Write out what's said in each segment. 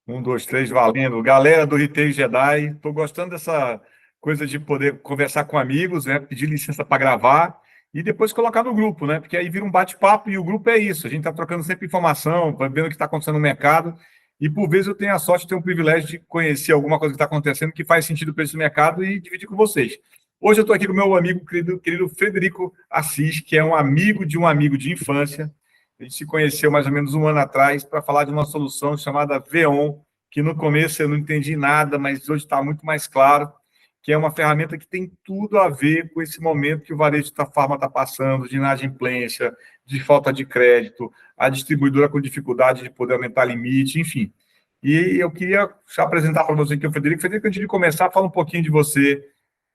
Um, dois, três, valendo. Galera do Retail Jedi, estou gostando dessa coisa de poder conversar com amigos, né? Pedir licença para gravar e depois colocar no grupo, né? Porque aí vira um bate-papo e o grupo é isso. A gente está trocando sempre informação, vendo o que está acontecendo no mercado. E por vezes eu tenho a sorte de ter o privilégio de conhecer alguma coisa que está acontecendo que faz sentido para esse mercado e dividir com vocês. Hoje eu estou aqui com o meu amigo querido Frederico Assis, que é um amigo de infância. A gente se conheceu mais ou menos um ano atrás para falar de uma solução chamada Veon, que no começo eu não entendi nada, mas hoje está muito mais claro, que é uma ferramenta que tem tudo a ver com esse momento que o varejo da farma está passando, de inadimplência, de falta de crédito, a distribuidora com dificuldade de poder aumentar limite, enfim. E eu queria apresentar para você aqui o Frederico. Frederico, antes de começar, fala um pouquinho de você,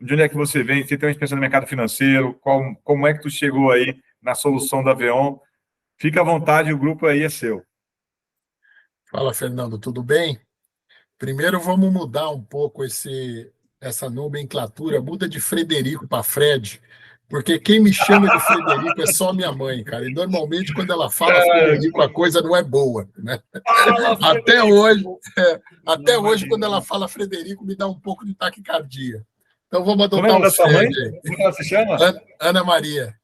de onde é que você vem, você tem uma experiência no mercado financeiro, como é que tu chegou aí na solução da Veon. Fica à vontade, o grupo aí é seu. Fala, Fernando, tudo bem? Primeiro vamos mudar um pouco essa nomenclatura, muda de Frederico para Fred, porque quem me chama de Frederico é só minha mãe, cara. E normalmente quando ela fala Frederico, a coisa não é boa, né? Fala, Até hoje, Frederico! até hoje, quando ela fala Frederico, me dá um pouco de taquicardia. Então vamos Como é o adotar nome o da sua mãe? Fred aí. Como ela se chama? Ana Maria.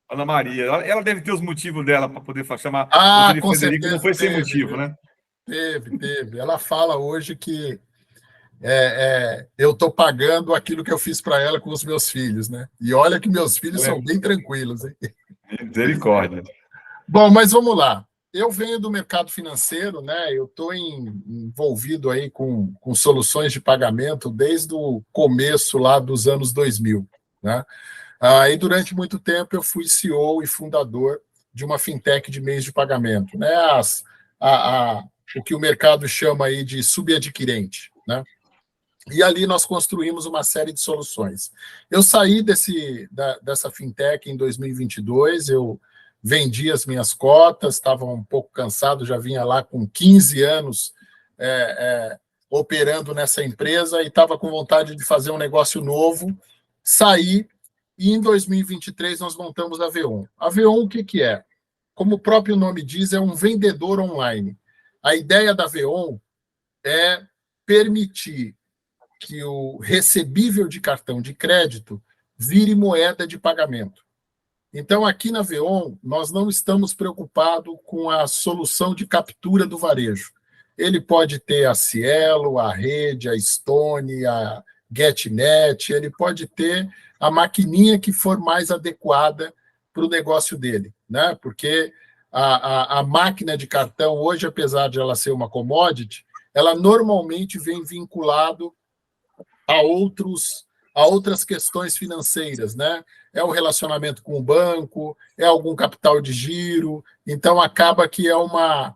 Ana Maria. Ela deve ter os motivos dela para poder chamar você Ah, de com Frederico, não certeza foi sem teve, motivo, viu? né? Teve. Ela fala hoje que eu estou pagando aquilo que eu fiz para ela com os meus filhos, né? E olha que meus filhos são bem tranquilos, hein? Misericórdia. Bom, mas vamos lá. Eu venho do mercado financeiro, né? Eu estou envolvido aí com soluções de pagamento desde o começo lá dos anos 2000, né? E durante muito tempo eu fui CEO e fundador de uma fintech de meios de pagamento, né? O que o mercado chama aí de subadquirente, né? E ali nós construímos uma série de soluções. Eu saí dessa fintech em 2022, eu vendi as minhas cotas, estava um pouco cansado, já vinha lá com 15 anos operando nessa empresa e estava com vontade de fazer um negócio novo. Saí e em 2023 nós montamos a Veon. A Veon, o que é? Como o próprio nome diz, é um vendedor online. A ideia da Veon é permitir que o recebível de cartão de crédito vire moeda de pagamento. Então, aqui na Veon, nós não estamos preocupados com a solução de captura do varejo. Ele pode ter a Cielo, a Rede, a Stone, a GetNet, ele pode ter a maquininha que for mais adequada para o negócio dele, né? Porque a máquina de cartão hoje, apesar de ela ser uma commodity, ela normalmente vem vinculado a outras questões financeiras, né? É o relacionamento com o banco, é algum capital de giro, então acaba que é uma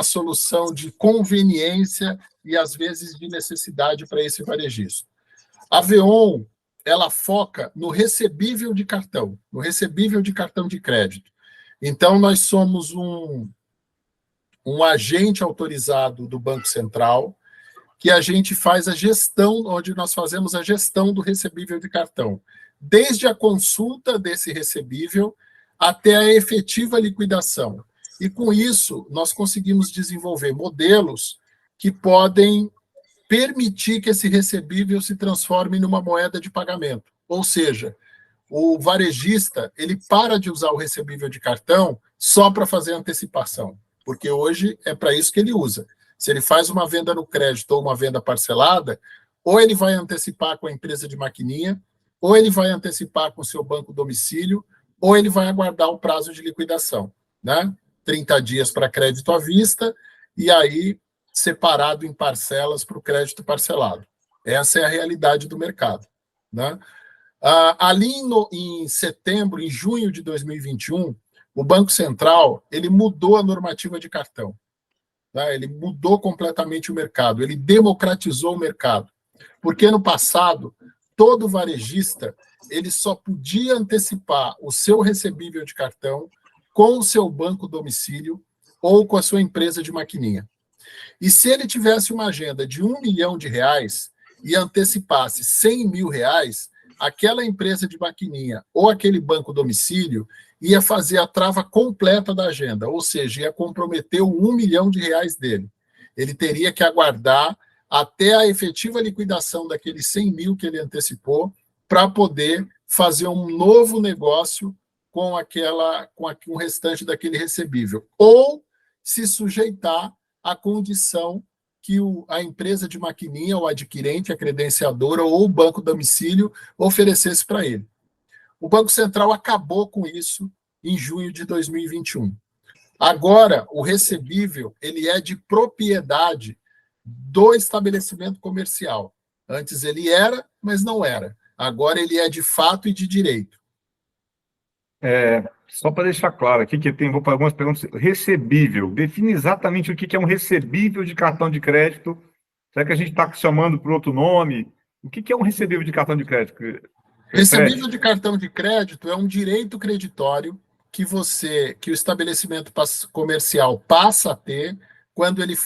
solução de conveniência e às vezes de necessidade para esse varejista. A Veon, ela foca no recebível de cartão, no recebível de cartão de crédito. Então nós somos um agente autorizado do Banco Central, que a gente faz a gestão, onde nós fazemos a gestão do recebível de cartão, desde a consulta desse recebível até a efetiva liquidação. E com isso, nós conseguimos desenvolver modelos que podem permitir que esse recebível se transforme numa moeda de pagamento. Ou seja, o varejista ele para de usar o recebível de cartão só para fazer antecipação, porque hoje é para isso que ele usa. Se ele faz uma venda no crédito ou uma venda parcelada, ou ele vai antecipar com a empresa de maquininha, ou ele vai antecipar com o seu banco domicílio, ou ele vai aguardar o prazo de liquidação, né? 30 dias para crédito à vista, e aí separado em parcelas para o crédito parcelado. Essa é a realidade do mercado, né? Ali em setembro, em junho de 2021, o Banco Central ele mudou a normativa de cartão. Ele mudou completamente o mercado, ele democratizou o mercado. Porque no passado, todo varejista ele só podia antecipar o seu recebível de cartão com o seu banco domicílio ou com a sua empresa de maquininha. E se ele tivesse uma agenda de R$1 milhão e antecipasse R$100 mil, aquela empresa de maquininha ou aquele banco domicílio ia fazer a trava completa da agenda, ou seja, ia comprometer o R$1 milhão dele. ele teria que aguardar até a efetiva liquidação daqueles 100 mil que ele antecipou para poder fazer um novo negócio com o restante daquele recebível, ou se sujeitar à condição que a empresa de maquininha, o adquirente, a credenciadora ou o banco domicílio oferecesse para ele. O Banco Central acabou com isso em junho de 2021. Agora, o recebível ele é de propriedade do estabelecimento comercial. Antes ele era, mas não era. Agora ele é de fato e de direito. Só para deixar claro aqui, que vou para algumas perguntas. Recebível. Define exatamente o que é um recebível de cartão de crédito. Será que a gente está chamando por outro nome? O que é um recebível de cartão de crédito? Recebível de cartão de crédito é um direito creditório que o estabelecimento comercial passa a ter quando ele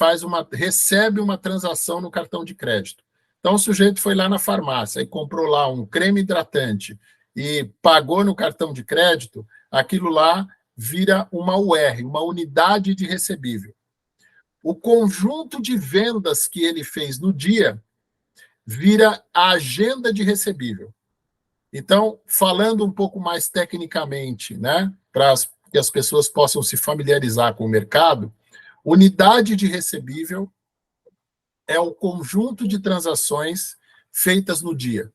recebe uma transação no cartão de crédito. Então, o sujeito foi lá na farmácia e comprou lá um creme hidratante e pagou no cartão de crédito, aquilo lá vira uma UR, uma unidade de recebível. O conjunto de vendas que ele fez no dia vira a agenda de recebível. Então, falando um pouco mais tecnicamente, né, para que as pessoas possam se familiarizar com o mercado, unidade de recebível é o conjunto de transações feitas no dia.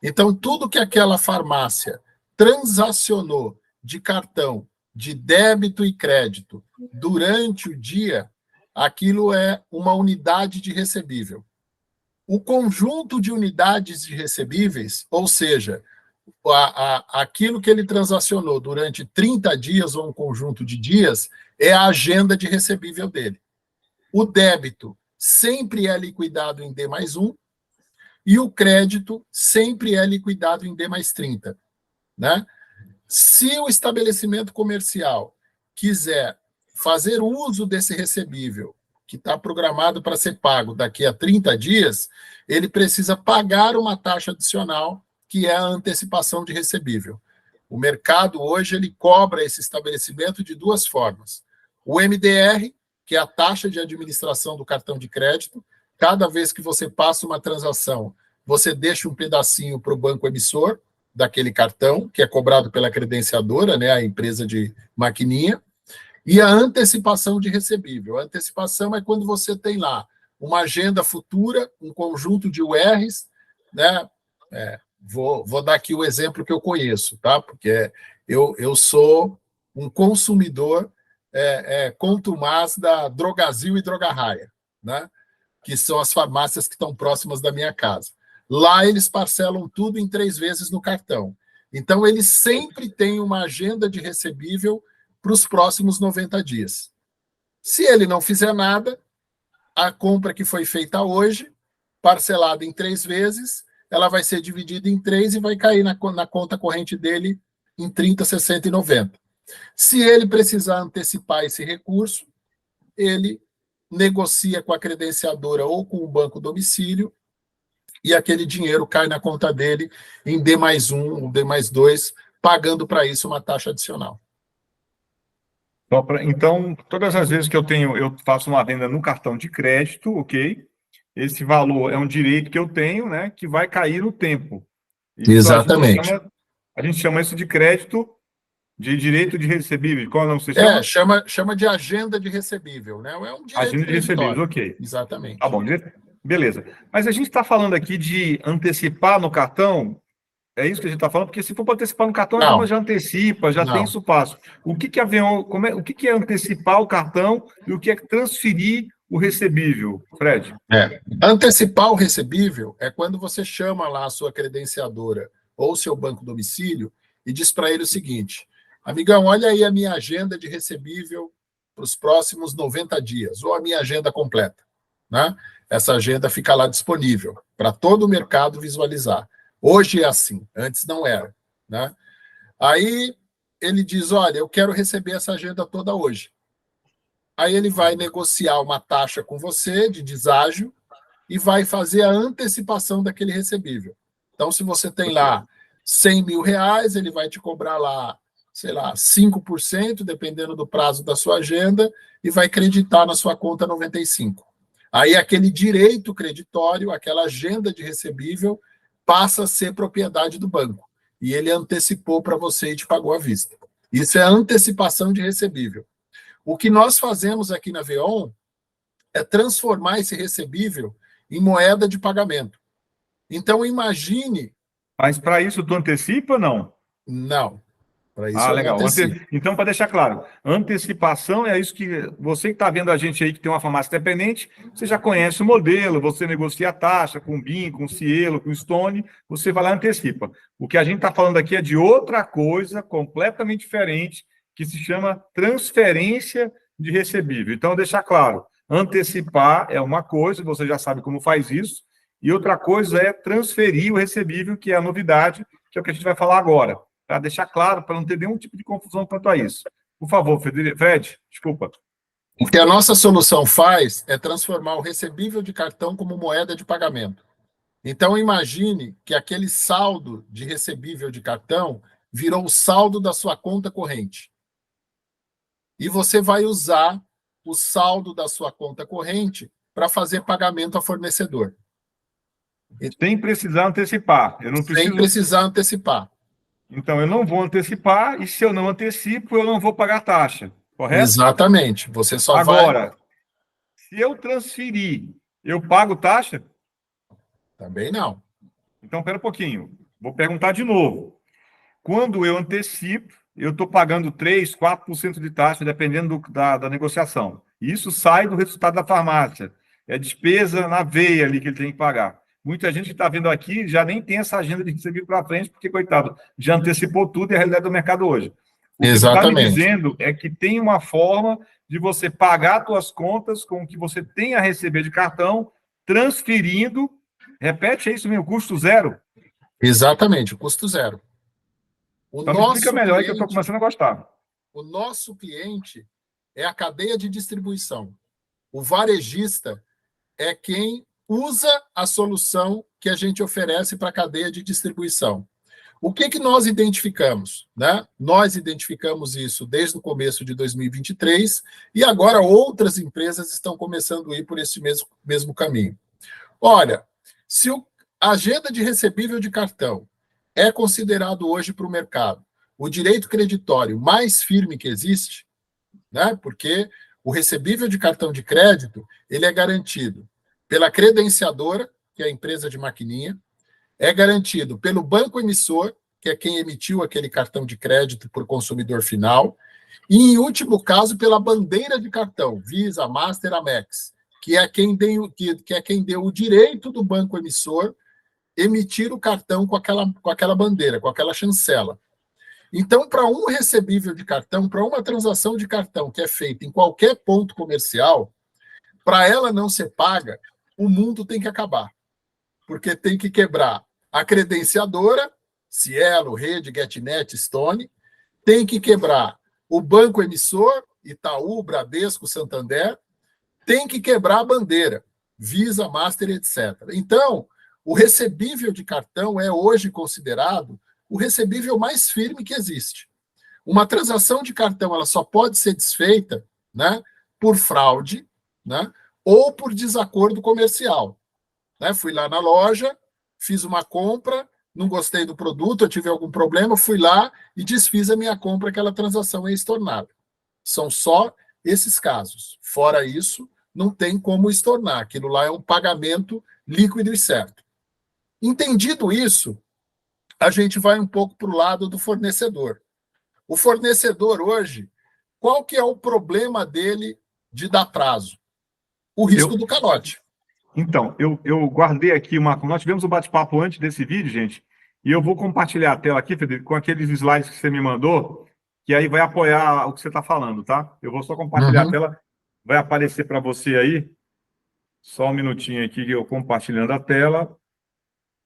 Então, tudo que aquela farmácia transacionou de cartão, de débito e crédito durante o dia, aquilo é uma unidade de recebível. O conjunto de unidades de recebíveis, ou seja, aquilo que ele transacionou durante 30 dias ou um conjunto de dias, é a agenda de recebível dele. O débito sempre é liquidado em D+1 e o crédito sempre é liquidado em D+30. Né? Se o estabelecimento comercial quiser fazer uso desse recebível, que está programado para ser pago daqui a 30 dias, ele precisa pagar uma taxa adicional, que é a antecipação de recebível. O mercado hoje ele cobra esse estabelecimento de duas formas. O MDR, que é a taxa de administração do cartão de crédito. Cada vez que você passa uma transação, você deixa um pedacinho para o banco emissor daquele cartão, que é cobrado pela credenciadora, né, a empresa de maquininha. E a antecipação de recebível. A antecipação é quando você tem lá uma agenda futura, um conjunto de URs, né? Vou dar aqui o exemplo que eu conheço, tá? Porque eu sou um consumidor contumaz da Drogasil e Drogarraia, né? Que são as farmácias que estão próximas da minha casa. Lá eles parcelam tudo em 3 vezes no cartão. Então, eles sempre têm uma agenda de recebível para os próximos 90 dias. Se ele não fizer nada, a compra que foi feita hoje, parcelada em 3 vezes, ela vai ser dividida em 3 e vai cair na conta corrente dele em 30, 60 e 90. Se ele precisar antecipar esse recurso, ele negocia com a credenciadora ou com o banco domicílio e aquele dinheiro cai na conta dele em D+1 ou D+2, pagando para isso uma taxa adicional. Então, todas as vezes que eu faço uma venda no cartão de crédito, ok? Esse valor é um direito que eu tenho, né? Que vai cair no tempo. Isso Exatamente. A gente chama isso de crédito, de direito de recebível. Qual não você chama? Chama de agenda de recebível, né? É um direito agenda de recebíveis, ok. Exatamente. Tá bom, beleza. Mas a gente está falando aqui de antecipar no cartão. É isso que a gente está falando, porque se for para antecipar no cartão, a turma já antecipa, já tem isso passo. O que é o que é antecipar o cartão e o que é transferir o recebível, Fred? Antecipar o recebível é quando você chama lá a sua credenciadora ou seu banco domicílio e diz para ele o seguinte: amigão, olha aí a minha agenda de recebível para os próximos 90 dias, ou a minha agenda completa. Né? Essa agenda fica lá disponível para todo o mercado visualizar. Hoje é assim, antes não era. Né? Aí ele diz, olha, eu quero receber essa agenda toda hoje. Aí ele vai negociar uma taxa com você de deságio e vai fazer a antecipação daquele recebível. Então, se você tem lá 100 mil reais, ele vai te cobrar lá, sei lá, 5%, dependendo do prazo da sua agenda, e vai creditar na sua conta 95. Aí aquele direito creditório, aquela agenda de recebível, passa a ser propriedade do banco. E ele antecipou para você e te pagou à vista. Isso é antecipação de recebível. O que nós fazemos aqui na Veon é transformar esse recebível em moeda de pagamento. Então, imagine... Mas para isso tu antecipa ou não? Não, para isso Ah, eu não legal. antecipo. Então, para deixar claro, antecipação é isso que você que está vendo a gente aí que tem uma farmácia independente, você já conhece o modelo, você negocia a taxa com o BIM, com o Cielo, com o Stone, você vai lá e antecipa. O que a gente está falando aqui é de outra coisa completamente diferente, que se chama transferência de recebível. Então, deixar claro, antecipar é uma coisa, você já sabe como faz isso, e outra coisa é transferir o recebível, que é a novidade, que é o que a gente vai falar agora. Para deixar claro, para não ter nenhum tipo de confusão quanto a isso. Por favor, Fred, desculpa. O que a nossa solução faz é transformar o recebível de cartão como moeda de pagamento. Então, imagine que aquele saldo de recebível de cartão virou o saldo da sua conta corrente. E você vai usar o saldo da sua conta corrente para fazer pagamento a fornecedor. Sem precisar antecipar. Eu não Sem preciso. precisar antecipar. Então, eu não vou antecipar, e se eu não antecipo, eu não vou pagar taxa. Correto? Exatamente. Você só Agora, vai... se eu transferir, eu pago taxa? Também não. Então, espera um pouquinho. Vou perguntar de novo. Quando eu antecipo, eu estou pagando 3%, 4% de taxa, dependendo da negociação. Isso sai do resultado da farmácia. É despesa na veia ali que ele tem que pagar. Muita gente que está vendo aqui já nem tem essa agenda de receber para frente, porque, coitado, já antecipou tudo e é a realidade do mercado hoje. O que tu está me Exatamente. dizendo é que tem uma forma de você pagar suas contas com o que você tem a receber de cartão, transferindo. Repete, é isso mesmo, custo zero? Exatamente, custo zero. Então me explica melhor aí que eu estou começando a gostar. O nosso cliente é a cadeia de distribuição. O varejista é quem usa a solução que a gente oferece para a cadeia de distribuição. O que, que nós identificamos? Né? Nós identificamos isso desde o começo de 2023 e agora outras empresas estão começando a ir por esse mesmo caminho. Olha, se a agenda de recebível de cartão é considerado hoje para o mercado o direito creditório mais firme que existe, né? Porque o recebível de cartão de crédito ele é garantido pela credenciadora, que é a empresa de maquininha, é garantido pelo banco emissor, que é quem emitiu aquele cartão de crédito por consumidor final, e, em último caso, pela bandeira de cartão, Visa, Master, Amex, que é quem deu o direito do banco emissor emitir o cartão com aquela bandeira, com aquela chancela. Então, para um recebível de cartão, para uma transação de cartão que é feita em qualquer ponto comercial, para ela não ser paga, o mundo tem que acabar. Porque tem que quebrar a credenciadora, Cielo, Rede, GetNet, Stone, tem que quebrar o banco emissor, Itaú, Bradesco, Santander, tem que quebrar a bandeira, Visa, Master, etc. Então, o recebível de cartão é hoje considerado o recebível mais firme que existe. Uma transação de cartão ela só pode ser desfeita, né, por fraude, né, ou por desacordo comercial. Né? Fui lá na loja, fiz uma compra, não gostei do produto, eu tive algum problema, fui lá e desfiz a minha compra, aquela transação é estornada. São só esses casos. Fora isso, não tem como estornar. Aquilo lá é um pagamento líquido e certo. Entendido isso, a gente vai um pouco para o lado do fornecedor. O fornecedor hoje, qual que é o problema dele de dar prazo? O risco do calote. Então, eu guardei aqui nós tivemos um bate-papo antes desse vídeo, gente, e eu vou compartilhar a tela aqui, Federico, com aqueles slides que você me mandou, que aí vai apoiar o que você está falando, tá? Eu vou só compartilhar a tela, vai aparecer para você aí. Só um minutinho aqui que eu compartilhando a tela.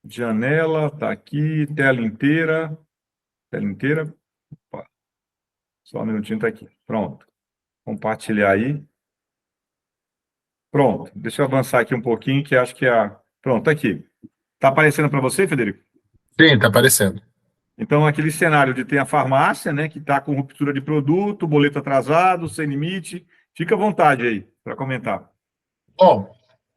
Janela, tá aqui, tela inteira. Tela inteira. Opa. Só um minutinho, tá aqui. Pronto. Compartilhar aí. Pronto. Deixa eu avançar aqui um pouquinho, que acho que Pronto, tá aqui. Tá aparecendo para você, Federico? Sim, tá aparecendo. Então, aquele cenário de ter a farmácia, né, que está com ruptura de produto, boleto atrasado, sem limite. Fica à vontade aí para comentar. Bom,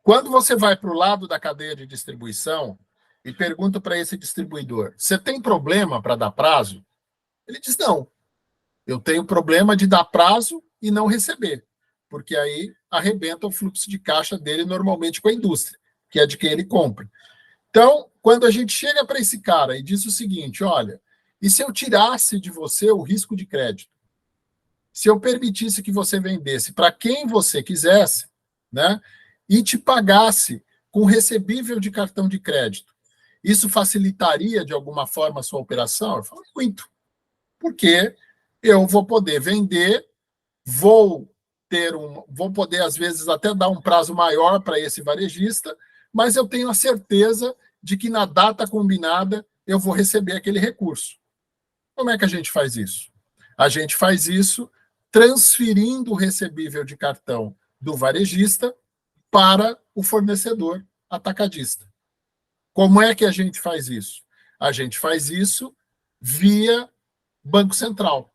Quando você vai para o lado da cadeia de distribuição e pergunta para esse distribuidor, você tem problema para dar prazo? Ele diz, não, eu tenho problema de dar prazo e não receber, porque aí arrebenta o fluxo de caixa dele normalmente com a indústria, que é de quem ele compra. Então, quando a gente chega para esse cara e diz o seguinte, olha, e se eu tirasse de você o risco de crédito? Se eu permitisse que você vendesse para quem você quisesse, né, e te pagasse com recebível de cartão de crédito, isso facilitaria de alguma forma a sua operação? Eu falo, muito. Porque eu vou poder vender, vou poder, às vezes, até dar um prazo maior para esse varejista, mas eu tenho a certeza de que na data combinada eu vou receber aquele recurso. Como é que a gente faz isso? A gente faz isso transferindo o recebível de cartão do varejista para o fornecedor atacadista. Como é que a gente faz isso? A gente faz isso via Banco Central.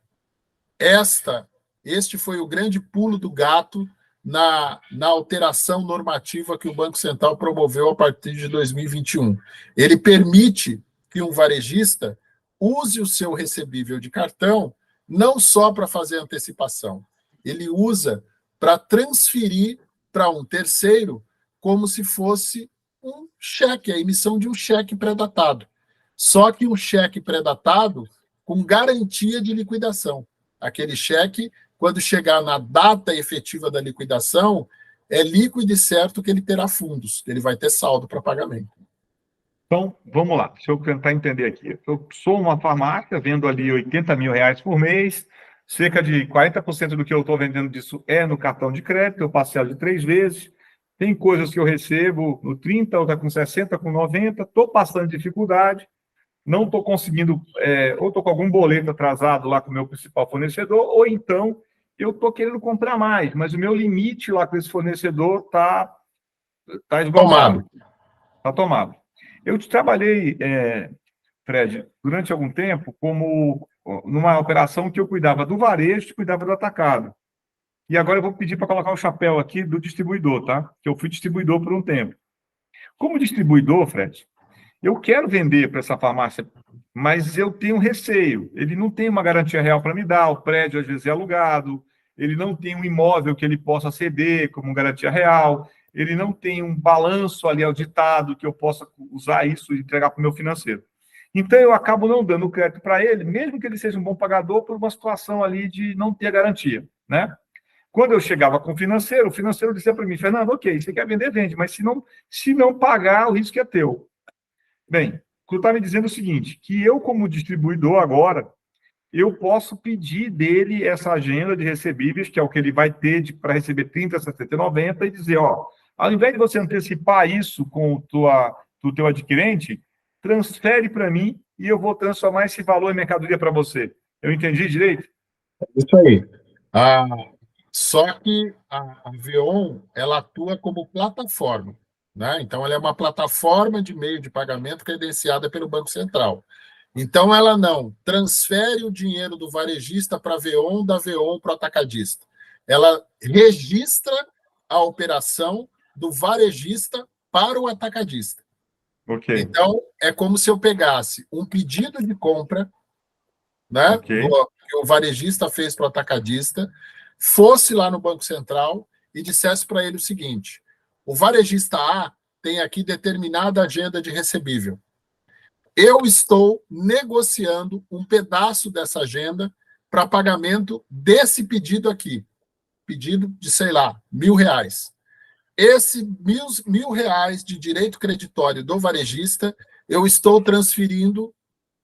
Este foi o grande pulo do gato na alteração normativa que o Banco Central promoveu a partir de 2021. Ele permite que um varejista use o seu recebível de cartão não só para fazer antecipação, ele usa para transferir para um terceiro como se fosse um cheque, a emissão de um cheque pré-datado. Só que um cheque pré-datado com garantia de liquidação. Aquele cheque, quando chegar na data efetiva da liquidação, é líquido e certo que ele terá fundos, ele vai ter saldo para pagamento. Então, vamos lá, deixa eu tentar entender aqui. Eu sou uma farmácia, vendo ali R$80 mil por mês, cerca de 40% do que eu estou vendendo disso é no cartão de crédito, eu parcelo de 3 vezes, tem coisas que eu recebo no 30, outra com 60, com 90, estou passando dificuldade, não estou conseguindo, ou estou com algum boleto atrasado lá com o meu principal fornecedor, ou então eu estou querendo comprar mais, mas o meu limite lá com esse fornecedor está esgotado. Está tomado. Eu trabalhei, Fred, durante algum tempo, como numa operação que eu cuidava do varejo e cuidava do atacado. E agora eu vou pedir para colocar o chapéu aqui do distribuidor, tá? Que eu fui distribuidor por um tempo. Como distribuidor, Fred, eu quero vender para essa farmácia, mas eu tenho receio. Ele não tem uma garantia real para me dar, o prédio às vezes é alugado, ele não tem um imóvel que ele possa ceder como garantia real, ele não tem um balanço ali auditado que eu possa usar isso e entregar para o meu financeiro. Então, eu acabo não dando crédito para ele, mesmo que ele seja um bom pagador, por uma situação ali de não ter garantia, né? Quando eu chegava com o financeiro dizia para mim, Fernando, ok, você quer vender, vende, mas se não pagar, o risco é teu. Bem, tu está me dizendo o seguinte, que eu, como distribuidor agora, eu posso pedir dele essa agenda de recebíveis, que é o que ele vai ter para receber 30, 60 e 90, e dizer, ó, ao invés de você antecipar isso com o teu adquirente, transfere para mim e eu vou transformar esse valor em mercadoria para você. Eu entendi direito? Isso aí. Só que a Veon, ela atua como plataforma, né? Então, ela é uma plataforma de meio de pagamento credenciada pelo Banco Central. Então, ela não transfere o dinheiro do varejista para a Veon, da Veon para o atacadista. Ela registra a operação do varejista para o atacadista. Okay. Então, é como se eu pegasse um pedido de compra, né, okay, que o varejista fez para o atacadista, fosse lá no Banco Central e dissesse para ele o seguinte, o varejista A tem aqui determinada agenda de recebível. Eu estou negociando um pedaço dessa agenda para pagamento desse pedido aqui. Pedido de, sei lá, R$1.000. Esse R$1.000 de direito creditório do varejista, eu estou transferindo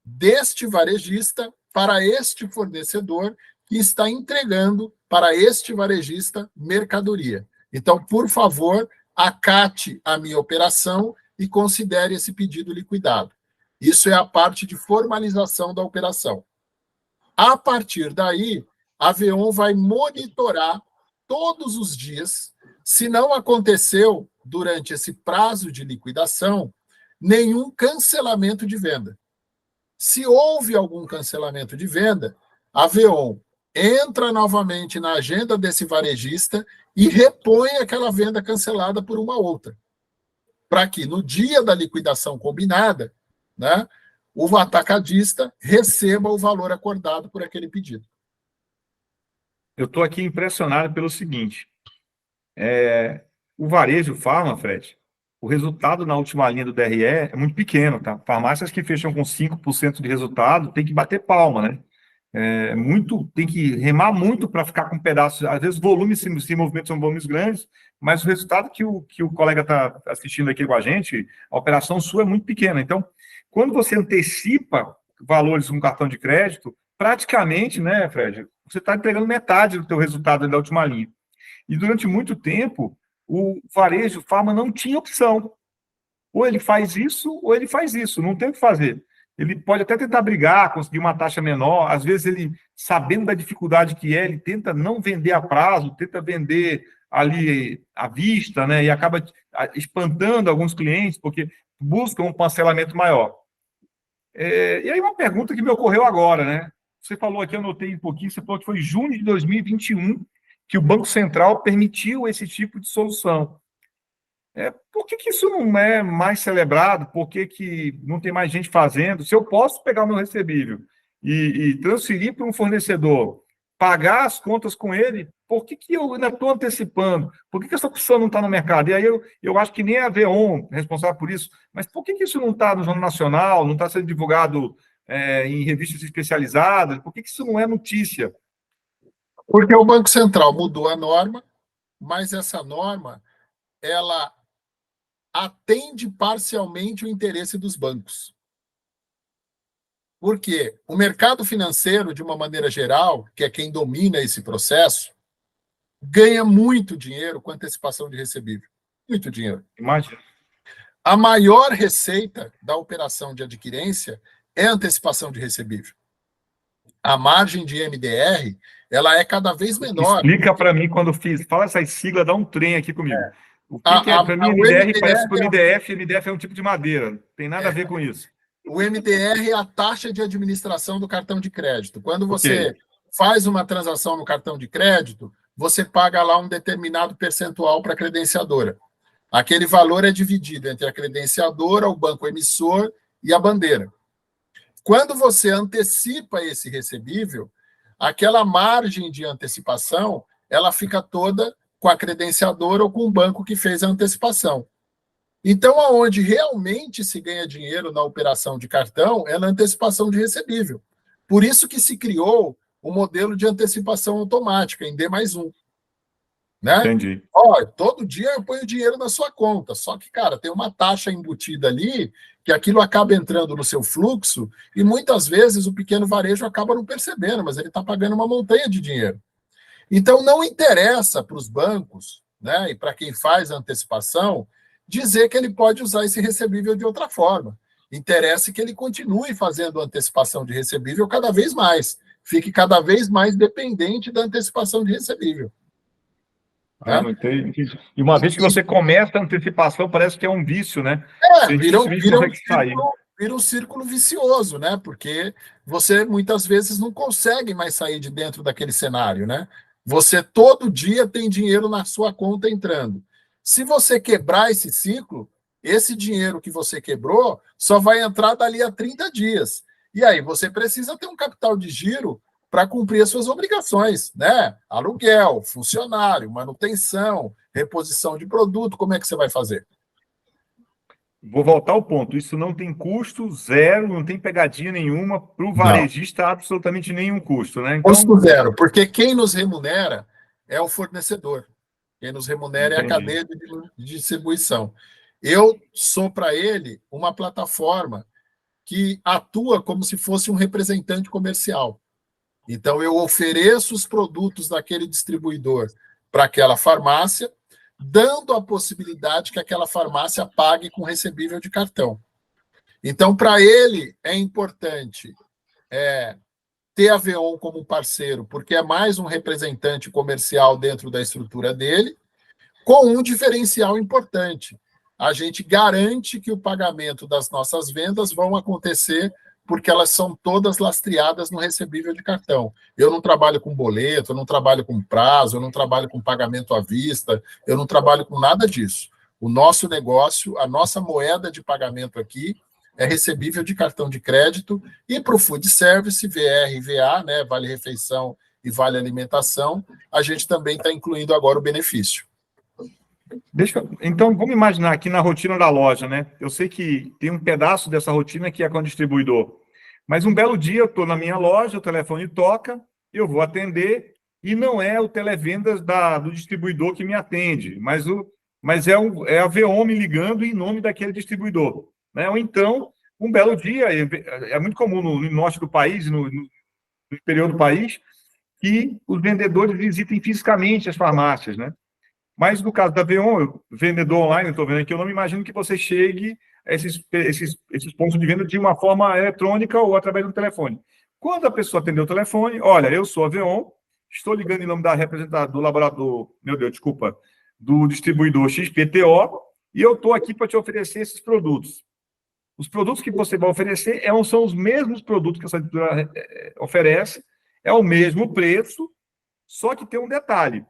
deste varejista para este fornecedor que está entregando para este varejista mercadoria. Então, por favor, acate a minha operação e considere esse pedido liquidado. Isso é a parte de formalização da operação. A partir daí, a Veon vai monitorar todos os dias se não aconteceu, durante esse prazo de liquidação, nenhum cancelamento de venda. Se houve algum cancelamento de venda, a Veon entra novamente na agenda desse varejista e repõe aquela venda cancelada por uma outra, para que no dia da liquidação combinada, né, o atacadista receba o valor acordado por aquele pedido. Eu estou aqui impressionado pelo seguinte, o varejo farma, Fred, o resultado na última linha do DRE é muito pequeno, tá? Farmácias que fecham com 5% de resultado tem que bater palma, né? Tem que remar muito para ficar com pedaços. Às vezes, volumes se movimentos são volumes grandes, mas o resultado que o colega está assistindo aqui com a gente, a operação sua é muito pequena. Então, quando você antecipa valores com cartão de crédito, praticamente, né, Fred, você está entregando metade do teu resultado da última linha. E durante muito tempo, o varejo, o farma, não tinha opção. Ou ele faz isso, ou ele faz isso, não tem o que fazer. Ele pode até tentar brigar, conseguir uma taxa menor, às vezes ele, sabendo da dificuldade que é, ele tenta não vender a prazo, tenta vender ali à vista, né, e acaba espantando alguns clientes, porque buscam um parcelamento maior. E aí uma pergunta que me ocorreu agora, né? Você falou aqui, eu anotei um pouquinho, você falou que foi em junho de 2021 que o Banco Central permitiu esse tipo de solução. Por que isso não é mais celebrado? Por que não tem mais gente fazendo? Se eu posso pegar o meu recebível e transferir para um fornecedor, pagar as contas com ele, por que eu ainda estou antecipando? Por que essa opção não está no mercado? E aí eu acho que nem a Veon é responsável por isso, mas por que isso não está no Jornal Nacional, não está sendo divulgado em revistas especializadas? Por que isso não é notícia? Porque o Banco Central mudou a norma, mas essa norma, ela atende parcialmente o interesse dos bancos. Porque o mercado financeiro, de uma maneira geral, que é quem domina esse processo, ganha muito dinheiro com antecipação de recebível. Muito dinheiro. Imagina. A maior receita da operação de adquirência é a antecipação de recebível. A margem de MDR, ela é cada vez menor. Explica para mim quando fiz. Fala essa sigla, dá um trem aqui comigo. O que é? Para mim, MDR parece para o MDF. MDF é um tipo de madeira. Não tem nada a ver com isso. O MDR é a taxa de administração do cartão de crédito. Quando você faz uma transação no cartão de crédito, você paga lá um determinado percentual para a credenciadora. Aquele valor é dividido entre a credenciadora, o banco emissor e a bandeira. Quando você antecipa esse recebível, aquela margem de antecipação, ela fica toda com a credenciadora ou com o banco que fez a antecipação. Então, aonde realmente se ganha dinheiro na operação de cartão é na antecipação de recebível. Por isso que se criou o modelo de antecipação automática, em D+1. Né? Entendi. Todo dia eu ponho dinheiro na sua conta, só que, cara, tem uma taxa embutida ali, que aquilo acaba entrando no seu fluxo, e muitas vezes o pequeno varejo acaba não percebendo, mas ele está pagando uma montanha de dinheiro. Então, não interessa para os bancos, né, e para quem faz a antecipação, dizer que ele pode usar esse recebível de outra forma. Interessa que ele continue fazendo antecipação de recebível cada vez mais, fique cada vez mais dependente da antecipação de recebível. Não entendi. E uma vez que você começa a antecipação, parece que é um vício, né? Vira um círculo vicioso, né? Porque você muitas vezes não consegue mais sair de dentro daquele cenário, né? Você todo dia tem dinheiro na sua conta entrando. Se você quebrar esse ciclo, esse dinheiro que você quebrou só vai entrar dali a 30 dias. E aí você precisa ter um capital de giro para cumprir as suas obrigações, né? Aluguel, funcionário, manutenção, reposição de produto, como é que você vai fazer? Vou voltar ao ponto, isso não tem custo, zero, não tem pegadinha nenhuma, para o varejista absolutamente nenhum custo, né? Então, custo zero, porque quem nos remunera é o fornecedor, quem nos remunera é a cadeia de distribuição. Eu sou para ele uma plataforma que atua como se fosse um representante comercial. Então, eu ofereço os produtos daquele distribuidor para aquela farmácia, dando a possibilidade que aquela farmácia pague com recebível de cartão. Então, para ele, é importante ter a Veon como parceiro, porque é mais um representante comercial dentro da estrutura dele, com um diferencial importante. A gente garante que o pagamento das nossas vendas vão acontecer porque elas são todas lastreadas no recebível de cartão. Eu não trabalho com boleto, eu não trabalho com prazo, eu não trabalho com pagamento à vista, eu não trabalho com nada disso. O nosso negócio, a nossa moeda de pagamento aqui é recebível de cartão de crédito, e para o food service, VR e VA, né, vale refeição e vale alimentação, a gente também está incluindo agora o benefício. Então, vamos imaginar aqui na rotina da loja, né? Eu sei que tem um pedaço dessa rotina que é com o distribuidor, mas um belo dia eu estou na minha loja, o telefone toca, eu vou atender, e não é o televendas do distribuidor que me atende, mas é a VEON me ligando em nome daquele distribuidor, né? Ou então, um belo dia, é muito comum no norte do país, no interior do país, que os vendedores visitem fisicamente as farmácias, né? Mas no caso da VEON, vendedor online, estou vendo aqui, eu não me imagino que você chegue a esses pontos de venda de uma forma eletrônica ou através do telefone. Quando a pessoa atender o telefone, olha, eu sou a VEON, estou ligando em nome da representante do laboratório, meu Deus, desculpa, do distribuidor XPTO, e eu estou aqui para te oferecer esses produtos. Os produtos que você vai oferecer são os mesmos produtos que essa editora oferece, é o mesmo preço, só que tem um detalhe.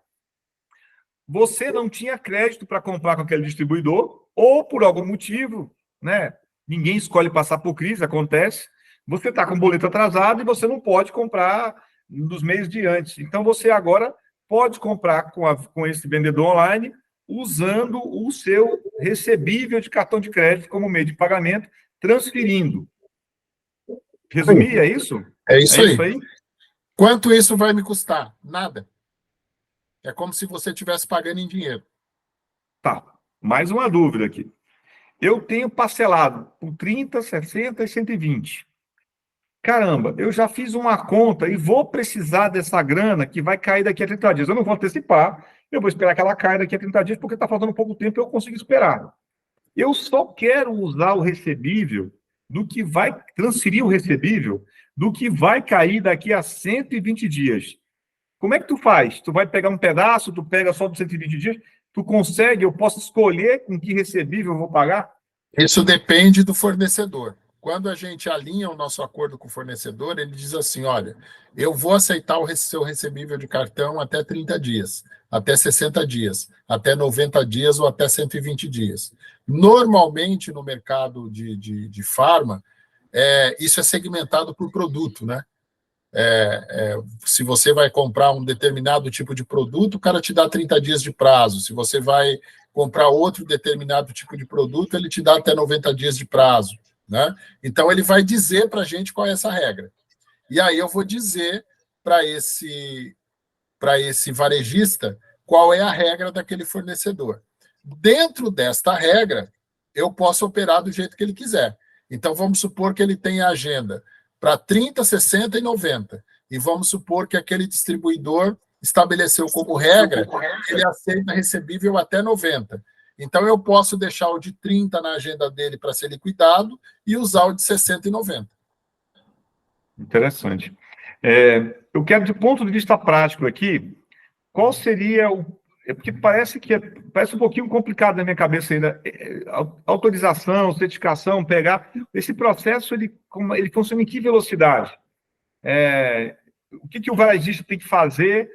Você não tinha crédito para comprar com aquele distribuidor, ou por algum motivo, né? Ninguém escolhe passar por crise, acontece. Você está com boleto atrasado e você não pode comprar nos meses de antes. Então, você agora pode comprar com esse vendedor online usando o seu recebível de cartão de crédito como meio de pagamento, transferindo. Resumir, é isso? É isso aí. Quanto isso vai me custar? Nada. É como se você estivesse pagando em dinheiro. Tá. Mais uma dúvida aqui. Eu tenho parcelado por 30, 60 e 120. Caramba, eu já fiz uma conta e vou precisar dessa grana que vai cair daqui a 30 dias. Eu não vou antecipar, eu vou esperar que ela caia daqui a 30 dias, porque está faltando pouco tempo e eu consigo esperar. Eu só quero usar o recebível do que vai transferir o recebível do que vai cair daqui a 120 dias. Como é que tu faz? Tu vai pegar um pedaço, tu pega só dos 120 dias, tu consegue, eu posso escolher com que recebível eu vou pagar? Isso depende do fornecedor. Quando a gente alinha o nosso acordo com o fornecedor, ele diz assim, olha, eu vou aceitar o seu recebível de cartão até 30 dias, até 60 dias, até 90 dias ou até 120 dias. Normalmente, no mercado de farma, isso é segmentado por produto, né? Se você vai comprar um determinado tipo de produto, o cara te dá 30 dias de prazo. Se você vai comprar outro determinado tipo de produto, ele te dá até 90 dias de prazo, né? Então, ele vai dizer para a gente qual é essa regra. E aí eu vou dizer para esse varejista qual é a regra daquele fornecedor. Dentro desta regra, eu posso operar do jeito que ele quiser. Então, vamos supor que ele tenha agenda para 30, 60 e 90. E vamos supor que aquele distribuidor estabeleceu como regra que ele aceita recebível até 90. Então, eu posso deixar o de 30 na agenda dele para ser liquidado e usar o de 60 e 90. Interessante. Eu quero, de ponto de vista prático aqui, qual seria o... Porque parece um pouquinho complicado na minha cabeça ainda. Autorização, certificação, pegar... Esse processo, ele funciona em que velocidade? O que o varejista tem que fazer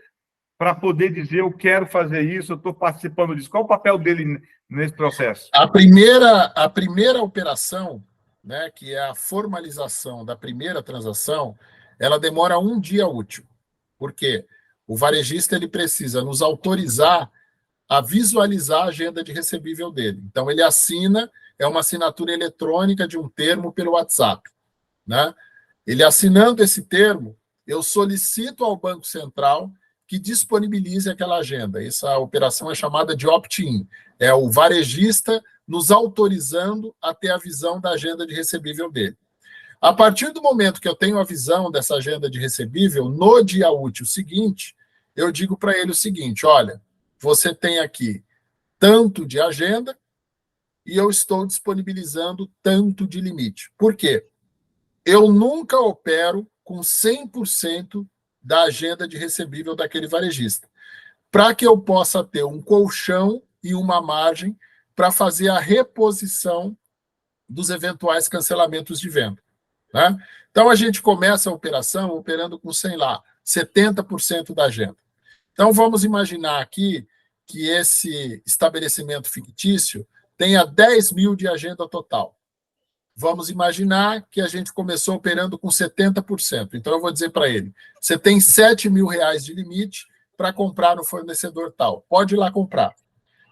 para poder dizer eu quero fazer isso, eu estou participando disso? Qual o papel dele nesse processo? A primeira operação, né, que é a formalização da primeira transação, ela demora 1 dia útil. Por quê? O varejista ele precisa nos autorizar a visualizar a agenda de recebível dele. Então, ele assina, é uma assinatura eletrônica de um termo pelo WhatsApp, né? Ele assinando esse termo, eu solicito ao Banco Central que disponibilize aquela agenda. Essa operação é chamada de opt-in. É o varejista nos autorizando a ter a visão da agenda de recebível dele. A partir do momento que eu tenho a visão dessa agenda de recebível, no dia útil seguinte, eu digo para ele o seguinte, olha, você tem aqui tanto de agenda e eu estou disponibilizando tanto de limite. Por quê? Eu nunca opero com 100% da agenda de recebível daquele varejista, para que eu possa ter um colchão e uma margem para fazer a reposição dos eventuais cancelamentos de venda. né? Então, a gente começa a operação operando com, sei lá, 70% da agenda. Então, vamos imaginar aqui que esse estabelecimento fictício tenha 10 mil de agenda total. Vamos imaginar que a gente começou operando com 70%. Então, eu vou dizer para ele, você tem R$ 7.000 de limite para comprar no fornecedor tal. Pode ir lá comprar.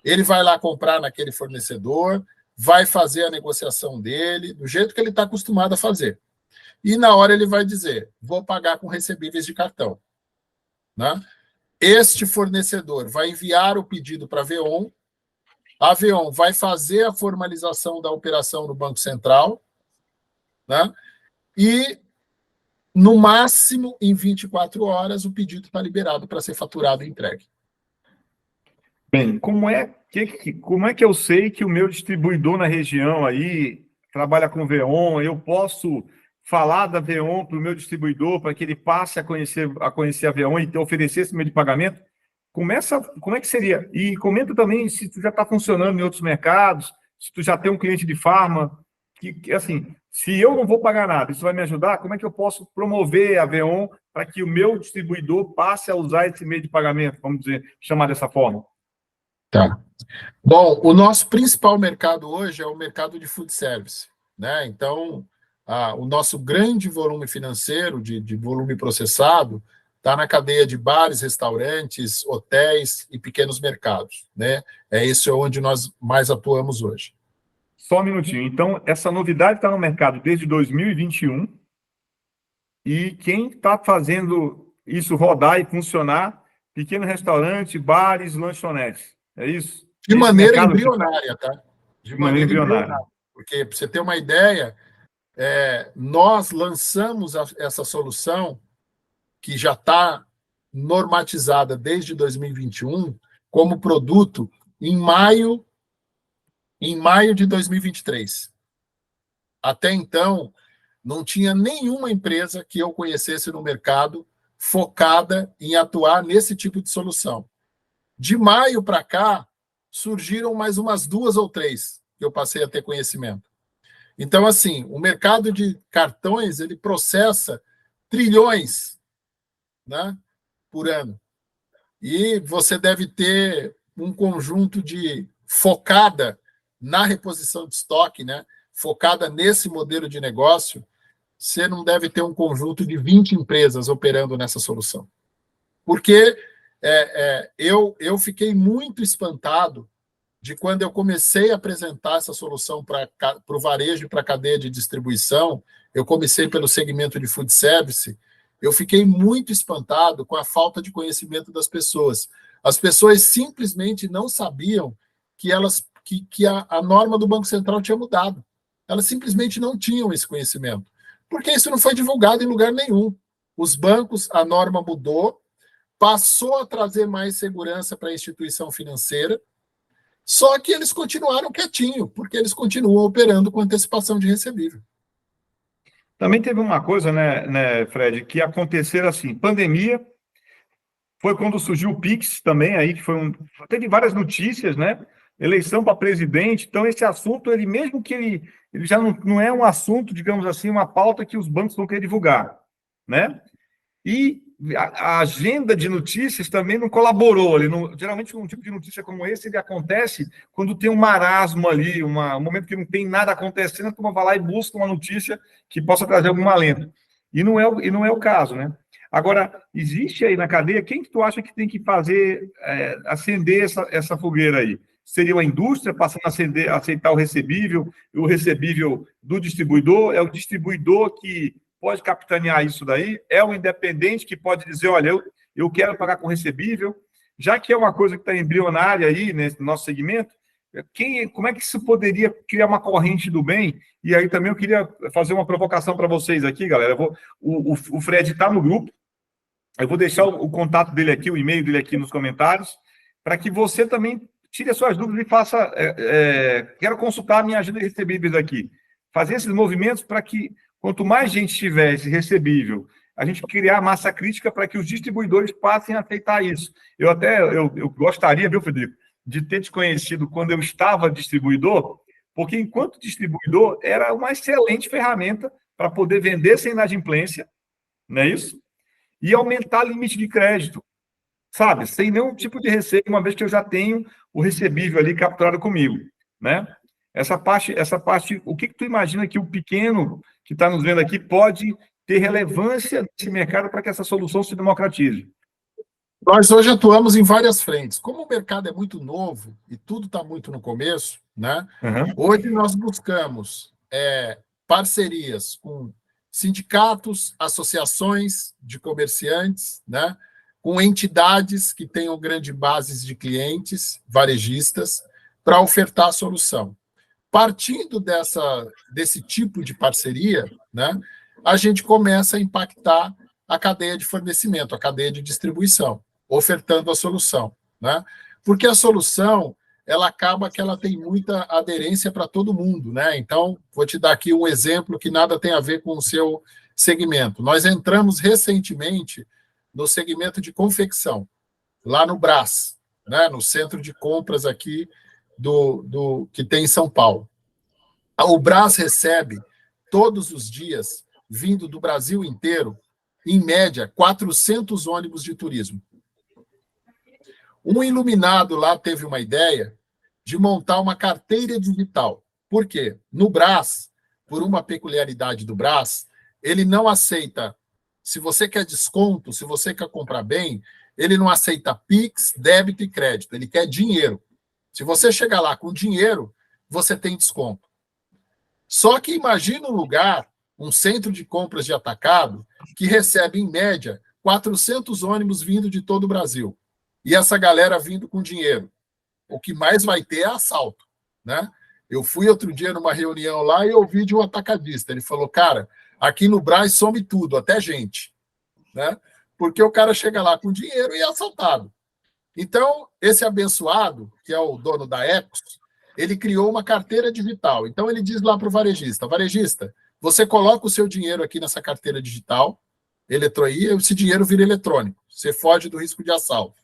Ele vai lá comprar naquele fornecedor, vai fazer a negociação dele, do jeito que ele está acostumado a fazer. E na hora ele vai dizer, vou pagar com recebíveis de cartão, né? Este fornecedor vai enviar o pedido para a Veon vai fazer a formalização da operação no Banco Central, né? E, no máximo, em 24 horas, o pedido está liberado para ser faturado e entregue. Bem, como é que eu sei que o meu distribuidor na região aí trabalha com Veon? Eu posso falar da Veon para o meu distribuidor para que ele passe a conhecer a Veon e oferecer esse meio de pagamento? Como é que seria? E comenta também se tu já está funcionando em outros mercados, se tu já tem um cliente de farma, assim, se eu não vou pagar nada, isso vai me ajudar? Como é que eu posso promover a Veon para que o meu distribuidor passe a usar esse meio de pagamento, vamos dizer, chamar dessa forma? Tá. Bom, o nosso principal mercado hoje é o mercado de food service, né? Então, o nosso grande volume financeiro, de volume processado, está na cadeia de bares, restaurantes, hotéis e pequenos mercados, né? É isso onde nós mais atuamos hoje. Só um minutinho. Então, essa novidade está no mercado desde 2021 e quem está fazendo isso rodar e funcionar, pequeno restaurante, bares, lanchonetes. É isso? De Esse maneira mercado embrionária, tá? de maneira embrionária. Porque, para você ter uma ideia, nós lançamos essa solução que já está normatizada desde 2021 como produto em maio de 2023. Até então, não tinha nenhuma empresa que eu conhecesse no mercado focada em atuar nesse tipo de solução. De maio para cá, surgiram mais umas 2 ou 3 que eu passei a ter conhecimento. Então, assim, o mercado de cartões, ele processa trilhões, né, por ano. E você deve ter um conjunto de focada na reposição de estoque, né, focada nesse modelo de negócio, você não deve ter um conjunto de 20 empresas operando nessa solução. Porque eu fiquei muito espantado de quando eu comecei a apresentar essa solução para o varejo e para a cadeia de distribuição. Eu comecei pelo segmento de food service. Eu fiquei muito espantado com a falta de conhecimento das pessoas. As pessoas simplesmente não sabiam que a norma do Banco Central tinha mudado. Elas simplesmente não tinham esse conhecimento, porque isso não foi divulgado em lugar nenhum. Os bancos, a norma mudou, passou a trazer mais segurança para a instituição financeira, só que eles continuaram quietinho, porque eles continuam operando com antecipação de recebível. Também teve uma coisa, né, Fred, que aconteceu assim, pandemia, foi quando surgiu o Pix também, aí, que teve várias notícias, né? Eleição para presidente, então esse assunto, ele mesmo que ele já não é um assunto, digamos assim, uma pauta que os bancos vão querer divulgar, né? E a agenda de notícias também não colaborou ali. Geralmente, um tipo de notícia como esse, ele acontece quando tem um marasmo ali, um momento que não tem nada acontecendo, a turma vai lá e busca uma notícia que possa trazer algum alento. E não é o caso, né? Agora, existe aí na cadeia, quem que tu acha que tem que fazer, acender essa fogueira aí? Seria a indústria passando a aceitar o recebível do distribuidor? É o distribuidor que pode capitanear isso daí? É o independente que pode dizer, olha, eu quero pagar com recebível? Já que é uma coisa que está embrionária aí, nesse nosso segmento, como é que isso poderia criar uma corrente do bem? E aí também eu queria fazer uma provocação para vocês aqui, galera. O Fred está no grupo, eu vou deixar o contato dele aqui, o e-mail dele aqui nos comentários, para que você também tire as suas dúvidas e faça... quero consultar a minha agenda de recebíveis aqui. Fazer esses movimentos para que, quanto mais gente tiver esse recebível, a gente criar massa crítica para que os distribuidores passem a aceitar isso. Eu gostaria, viu, Frederico, de ter te conhecido quando eu estava distribuidor, porque enquanto distribuidor era uma excelente ferramenta para poder vender sem inadimplência, não é isso? E aumentar o limite de crédito, sabe? Sem nenhum tipo de receio, uma vez que eu já tenho o recebível ali capturado comigo, né? Essa parte, o que tu imagina que o pequeno que está nos vendo aqui pode ter relevância nesse mercado para que essa solução se democratize? Nós hoje atuamos em várias frentes. Como o mercado é muito novo e tudo está muito no começo, né? Uhum. Hoje nós buscamos parcerias com sindicatos, associações de comerciantes, né? Com entidades que tenham grande bases de clientes, varejistas, para ofertar a solução. Partindo desse tipo de parceria, né? A gente começa a impactar a cadeia de fornecimento, a cadeia de distribuição, ofertando a solução, né? Porque a solução, ela acaba que ela tem muita aderência para todo mundo, né? Então, vou te dar aqui um exemplo que nada tem a ver com o seu segmento. Nós entramos recentemente no segmento de confecção, lá no Brás, né? No centro de compras aqui que tem em São Paulo. O Brás recebe todos os dias, vindo do Brasil inteiro, em média, 400 ônibus de turismo. Um iluminado lá teve uma ideia de montar uma carteira digital. Por quê? No Brás, por uma peculiaridade do Brás, ele não aceita, se você quer desconto, se você quer comprar bem, ele não aceita Pix, débito e crédito, ele quer dinheiro. Se você chegar lá com dinheiro, você tem desconto. Só que imagina um lugar, um centro de compras de atacado, que recebe, em média, 400 ônibus vindo de todo o Brasil. E essa galera vindo com dinheiro. O que mais vai ter é assalto, né? Eu fui outro dia numa reunião lá e ouvi de um atacadista. Ele falou, cara, aqui no Brás some tudo, até gente, né? Porque o cara chega lá com dinheiro e é assaltado. Então, esse abençoado, que é o dono da Ecos, ele criou uma carteira digital. Então, ele diz lá para o varejista, você coloca o seu dinheiro aqui nessa carteira digital, e esse dinheiro vira eletrônico, você foge do risco de assalto.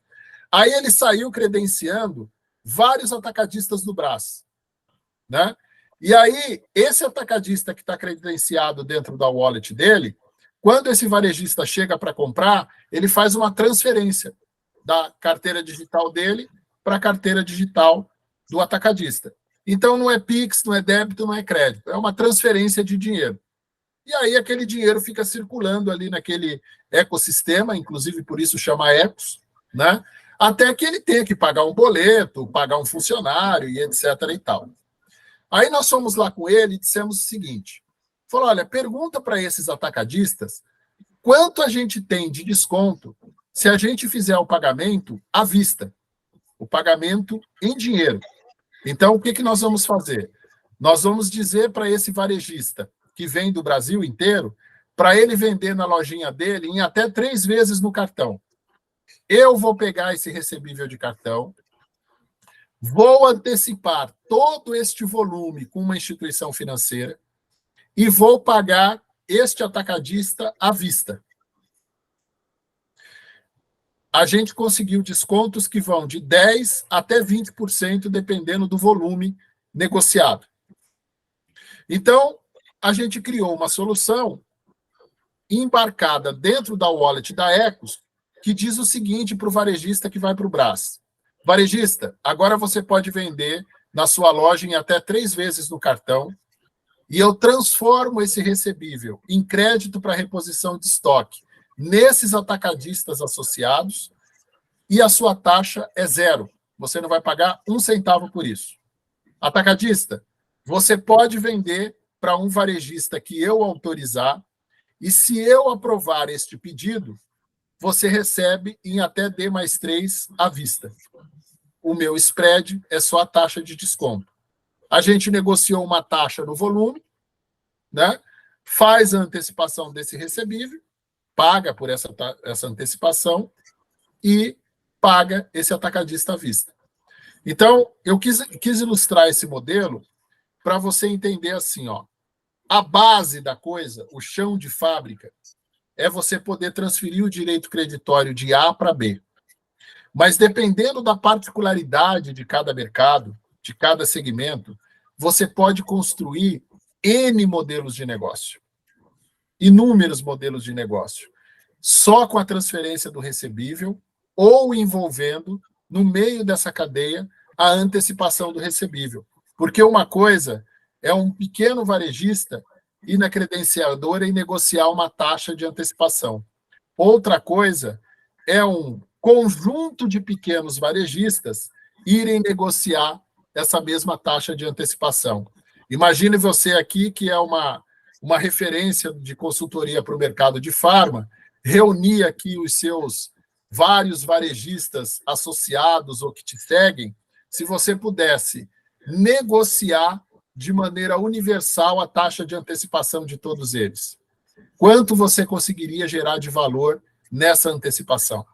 Aí ele saiu credenciando vários atacadistas do Brás, né? E aí, esse atacadista que está credenciado dentro da wallet dele, quando esse varejista chega para comprar, ele faz uma transferência da carteira digital dele para a carteira digital do atacadista. Então, não é Pix, não é débito, não é crédito, é uma transferência de dinheiro. E aí, aquele dinheiro fica circulando ali naquele ecossistema, inclusive por isso chama Ecos, né? Até que ele tenha que pagar um boleto, pagar um funcionário e etc. e tal. Aí nós fomos lá com ele e dissemos o seguinte, falou, olha, pergunta para esses atacadistas quanto a gente tem de desconto se a gente fizer o pagamento à vista, o pagamento em dinheiro. Então, o que nós vamos fazer? Nós vamos dizer para esse varejista que vem do Brasil inteiro, para ele vender na lojinha dele em até 3 vezes no cartão. Eu vou pegar esse recebível de cartão, vou antecipar todo este volume com uma instituição financeira e vou pagar este atacadista à vista. A gente conseguiu descontos que vão de 10% até 20%, dependendo do volume negociado. Então, a gente criou uma solução embarcada dentro da wallet da Ecos, que diz o seguinte para o varejista que vai para o Brás. Varejista, agora você pode vender na sua loja em até 3 vezes no cartão e eu transformo esse recebível em crédito para reposição de estoque nesses atacadistas associados e a sua taxa é 0. Você não vai pagar 1 centavo por isso. Atacadista, você pode vender para um varejista que eu autorizar e se eu aprovar este pedido, você recebe em até D mais 3 à vista. O meu spread é só a taxa de desconto. A gente negociou uma taxa no volume, né? Faz a antecipação desse recebível, paga por essa antecipação e paga esse atacadista à vista. Então, eu quis ilustrar esse modelo para você entender assim, ó, a base da coisa, o chão de fábrica, é você poder transferir o direito creditório de A para B. Mas dependendo da particularidade de cada mercado, de cada segmento, você pode construir N modelos de negócio. inúmeros modelos de negócio, só com a transferência do recebível ou envolvendo, no meio dessa cadeia, a antecipação do recebível. Porque uma coisa é um pequeno varejista ir na credenciadora e negociar uma taxa de antecipação. Outra coisa é um conjunto de pequenos varejistas irem negociar essa mesma taxa de antecipação. Imagine você aqui, que é uma referência de consultoria para o mercado de farma, reunir aqui os seus vários varejistas associados ou que te seguem, se você pudesse negociar de maneira universal a taxa de antecipação de todos eles. Quanto você conseguiria gerar de valor nessa antecipação?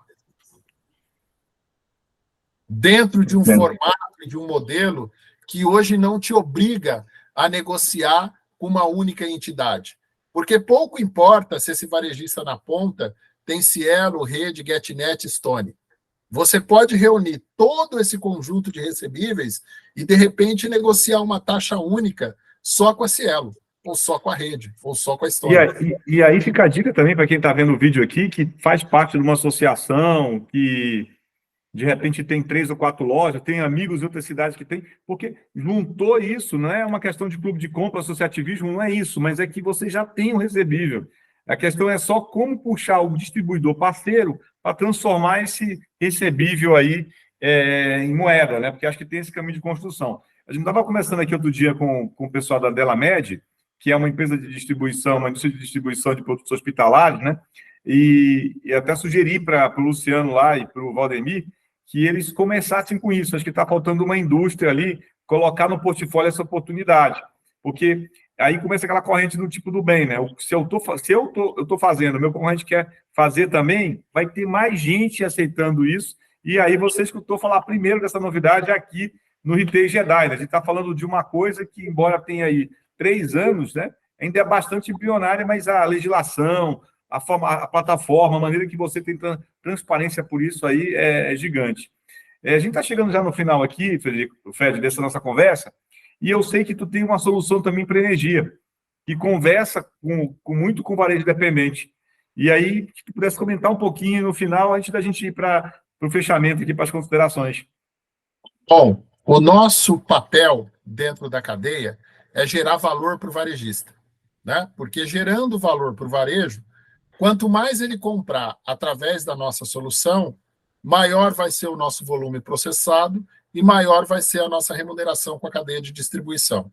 Dentro de um formato, de um modelo que hoje não te obriga a negociar com uma única entidade. Porque pouco importa se esse varejista na ponta tem Cielo, Rede, GetNet, Stone. Você pode reunir todo esse conjunto de recebíveis e, de repente, negociar uma taxa única só com a Cielo, ou só com a Rede, ou só com a Stone. E aí fica a dica também para quem está vendo o vídeo aqui, que faz parte de uma associação, que de repente tem 3 ou 4 lojas, tem amigos em outras cidades que tem, porque juntou isso, não é uma questão de clube de compra, associativismo, não é isso, mas é que você já tem um recebível. A questão é só como puxar o distribuidor parceiro para transformar esse recebível aí em moeda, né? Porque acho que tem esse caminho de construção. A gente estava conversando aqui outro dia com o pessoal da Delamed, que é uma empresa de distribuição, uma indústria de distribuição de produtos hospitalares, né? E até sugeri para o Luciano lá e para o Valdemir que eles começassem com isso. Acho que está faltando uma indústria ali, colocar no portfólio essa oportunidade. Porque aí começa aquela corrente do tipo do bem, né? Se eu estou fazendo, meu concorrente quer fazer também, vai ter mais gente aceitando isso. E aí você escutou falar primeiro dessa novidade aqui no Retail Jedi, né? A gente está falando de uma coisa que, embora tenha aí 3 anos, né? Ainda é bastante embrionária, mas a legislação, a plataforma, a maneira que você tem transparência por isso aí é gigante. A gente está chegando já no final aqui, Fred, dessa nossa conversa, e eu sei que tu tem uma solução também para energia, que conversa muito com o varejo dependente. E aí, se tu pudesse comentar um pouquinho no final, antes da gente ir para o fechamento aqui, para as considerações. Bom, o nosso papel dentro da cadeia é gerar valor para o varejista, né? Porque gerando valor para o varejo, quanto mais ele comprar através da nossa solução, maior vai ser o nosso volume processado e maior vai ser a nossa remuneração com a cadeia de distribuição.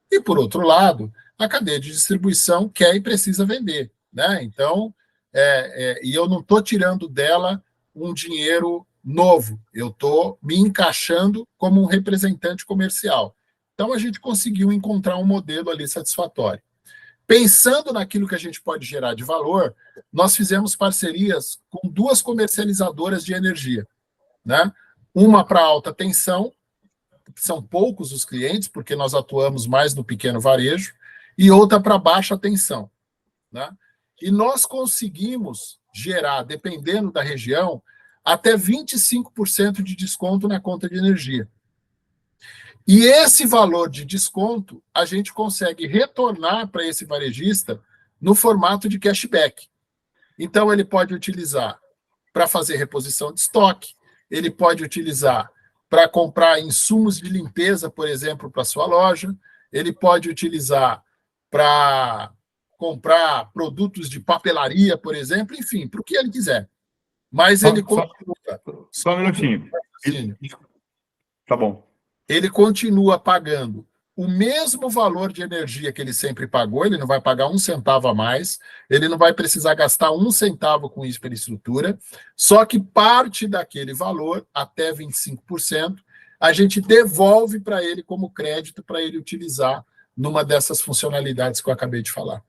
E, por outro lado, a cadeia de distribuição quer e precisa vender, né? Então, e eu não estou tirando dela um dinheiro novo, eu estou me encaixando como um representante comercial. Então, a gente conseguiu encontrar um modelo ali satisfatório. Pensando naquilo que a gente pode gerar de valor, nós fizemos parcerias com 2 comercializadoras de energia, né? Uma para alta tensão, são poucos os clientes, porque nós atuamos mais no pequeno varejo, e outra para baixa tensão, né? E nós conseguimos gerar, dependendo da região, até 25% de desconto na conta de energia. E esse valor de desconto, a gente consegue retornar para esse varejista no formato de cashback. Então, ele pode utilizar para fazer reposição de estoque, ele pode utilizar para comprar insumos de limpeza, por exemplo, para sua loja, ele pode utilizar para comprar produtos de papelaria, por exemplo, enfim, para o que ele quiser. Mas ele continua. Só um minutinho. Tá bom. Ele continua pagando o mesmo valor de energia que ele sempre pagou, ele não vai pagar 1 centavo a mais, ele não vai precisar gastar 1 centavo com infraestrutura, só que parte daquele valor, até 25%, a gente devolve para ele como crédito para ele utilizar numa dessas funcionalidades que eu acabei de falar.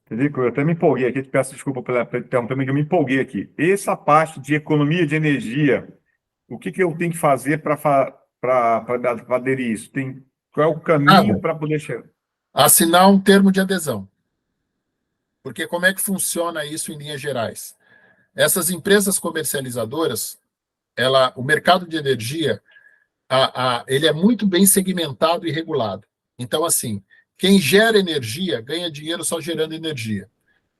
Federico, eu até me empolguei aqui, te peço desculpa pela interromper, mas eu me empolguei aqui. Essa parte de economia de energia, o que eu tenho que fazer para aderir isso? Qual é o caminho para poder chegar? Assinar um termo de adesão. Porque como é que funciona isso em linhas gerais? Essas empresas comercializadoras, o mercado de energia, ele é muito bem segmentado e regulado. Então, assim, quem gera energia ganha dinheiro só gerando energia.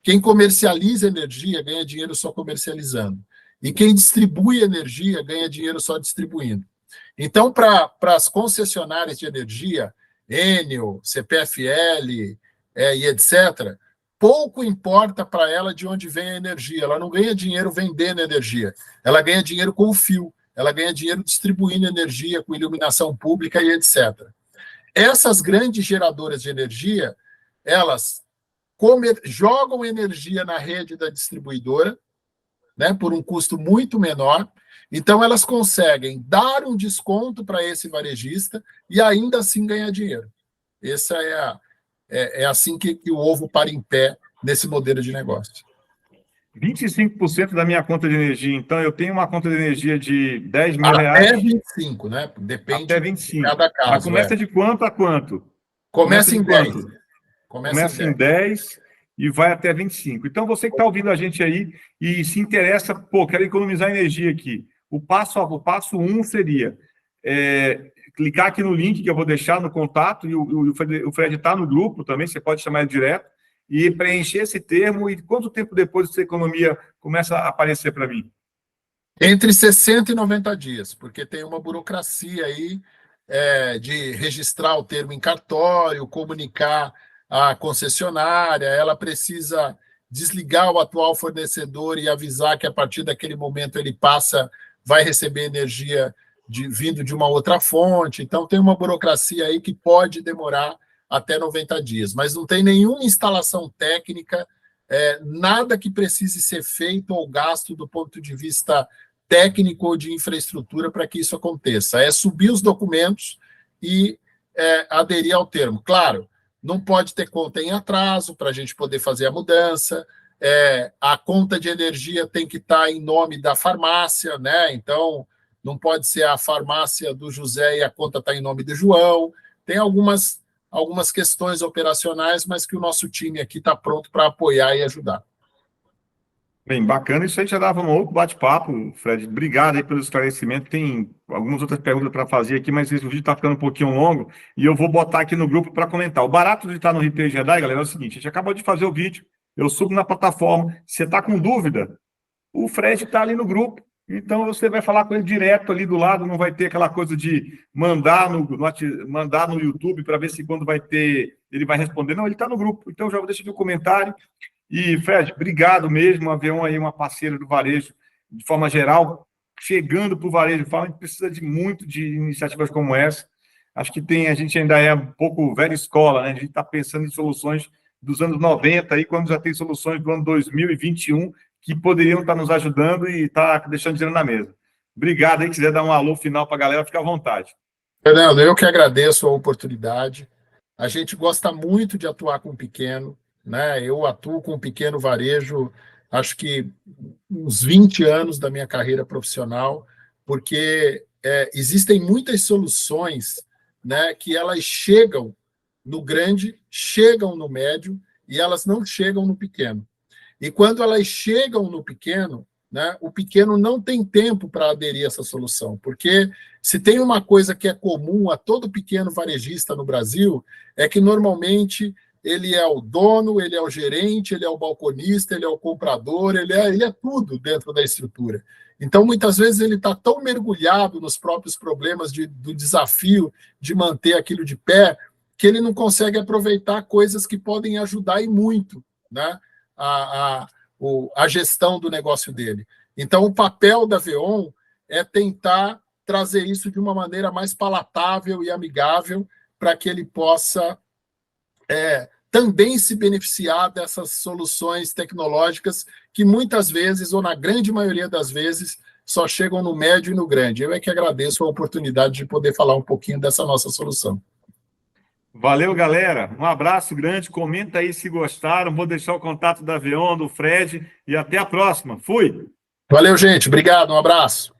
Quem comercializa energia ganha dinheiro só comercializando. E quem distribui energia ganha dinheiro só distribuindo. Então, para as concessionárias de energia, Enel, CPFL e etc., pouco importa para ela de onde vem a energia. Ela não ganha dinheiro vendendo energia. Ela ganha dinheiro com o fio. Ela ganha dinheiro distribuindo energia com iluminação pública e etc. Essas grandes geradoras de energia, elas jogam energia na rede da distribuidora, né, por um custo muito menor. Então, elas conseguem dar um desconto para esse varejista e ainda assim ganhar dinheiro. Essa é assim que o ovo para em pé nesse modelo de negócio. 25% da minha conta de energia. Então, eu tenho uma conta de energia de 10 mil reais. Até 25, né? Depende até 25. de cada caso. Mas começa de quanto a quanto? Começa em 10. Começa em 10 e vai até 25. Então, você que está ouvindo a gente aí e se interessa, pô, quero economizar energia aqui. O passo 1 seria clicar aqui no link que eu vou deixar no contato, e o Fred está no grupo também, você pode chamar ele direto, e preencher esse termo. E quanto tempo depois essa economia começa a aparecer para mim? Entre 60 e 90 dias, porque tem uma burocracia aí de registrar o termo em cartório, comunicar à concessionária, ela precisa desligar o atual fornecedor e avisar que a partir daquele momento ele vai receber energia vindo de uma outra fonte. Então, tem uma burocracia aí que pode demorar até 90 dias, mas não tem nenhuma instalação técnica, nada que precise ser feito ou gasto do ponto de vista técnico ou de infraestrutura para que isso aconteça. É subir os documentos e aderir ao termo. Claro, não pode ter conta em atraso para a gente poder fazer a mudança, a conta de energia tem que estar em nome da farmácia, né? Então, não pode ser a farmácia do José e a conta está em nome do João. Tem algumas questões operacionais, mas que o nosso time aqui está pronto para apoiar e ajudar. Bem, bacana. Isso aí já dava um outro bate-papo, Fred. Obrigado aí pelo esclarecimento. Tem algumas outras perguntas para fazer aqui, mas esse vídeo está ficando um pouquinho longo e eu vou botar aqui no grupo para comentar. O barato de estar no Replay Jedi, galera, é o seguinte: a gente acabou de fazer o vídeo, eu subo na plataforma. Se você está com dúvida, o Fred está ali no grupo. Então, você vai falar com ele direto ali do lado, não vai ter aquela coisa de mandar no YouTube para ver se quando vai ter, ele vai responder. Não, ele está no grupo. Então, já vou deixar aqui o comentário. E, Fred, obrigado mesmo. A Aveon aí, uma parceira do varejo, de forma geral, chegando para o varejo. Fala, a gente precisa muito de iniciativas como essa. Acho que a gente ainda é um pouco velha escola, né? A gente está pensando em soluções dos anos 90, aí, quando já tem soluções do ano 2021, que poderiam estar nos ajudando e estar deixando dinheiro na mesa. Obrigado aí, quiser dar um alô final para a galera, fica à vontade. Fernando, eu que agradeço a oportunidade. A gente gosta muito de atuar com pequeno, né? Eu atuo com pequeno varejo, acho que uns 20 anos da minha carreira profissional, porque existem muitas soluções, né, que elas chegam no grande, chegam no médio e elas não chegam no pequeno. E quando elas chegam no pequeno, né, o pequeno não tem tempo para aderir a essa solução, porque se tem uma coisa que é comum a todo pequeno varejista no Brasil, é que normalmente ele é o dono, ele é o gerente, ele é o balconista, ele é o comprador, ele é tudo dentro da estrutura. Então, muitas vezes, ele está tão mergulhado nos próprios problemas do desafio de manter aquilo de pé, que ele não consegue aproveitar coisas que podem ajudar e muito, né, a gestão do negócio dele. Então, o papel da Aveon é tentar trazer isso de uma maneira mais palatável e amigável para que ele possa também se beneficiar dessas soluções tecnológicas que muitas vezes, ou na grande maioria das vezes, só chegam no médio e no grande. Eu é que agradeço a oportunidade de poder falar um pouquinho dessa nossa solução. Valeu, galera. Um abraço grande. Comenta aí se gostaram. Vou deixar o contato da Aveon, do Fred, e até a próxima. Fui! Valeu, gente. Obrigado. Um abraço.